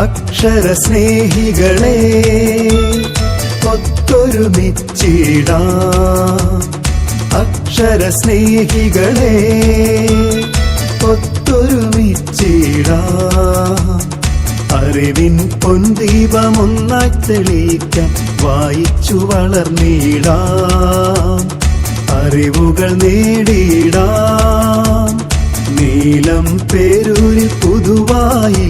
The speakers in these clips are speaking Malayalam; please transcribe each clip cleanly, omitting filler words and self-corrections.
അക്ഷരസ്നേഹികളെ ഒത്തൊരുമിച്ചിടാം, അക്ഷരസ്നേഹികളെ ഒത്തൊരുമിച്ചിടാം. അറിവിൻ പൊൻദീപമൊന്നായി തെളിയിക്കാൻ വായിച്ചു വളർന്നിടാം, അറിവുകൾ നേടിയിടാം. നീലം പേരൂരിൽ പുതുവായി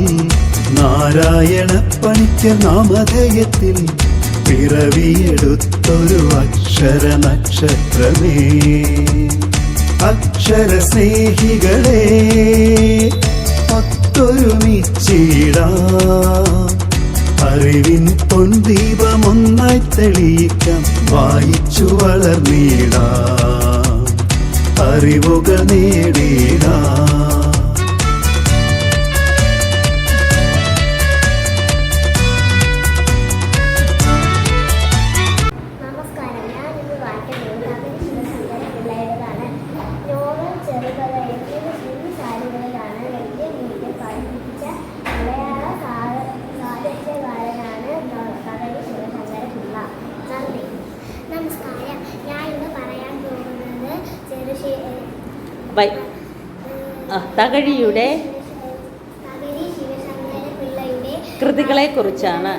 നാരായണ പണിക്കർ നാമധേയത്തിൽ പിറവിയെടുത്തൊരു അക്ഷര നക്ഷത്രമേ. അക്ഷരസ്നേഹികളെ ഒത്തൊരുമിച്ചിടാം, അറിവിൻ പൊൻദീപമൊന്നായി തെളിയിക്കാം വായിച്ചു വളർന്നിടാം, അറിവുകൾ നേടിടാം. തകഴിയുടെ കൃതികളെ കുറിച്ചാണ്.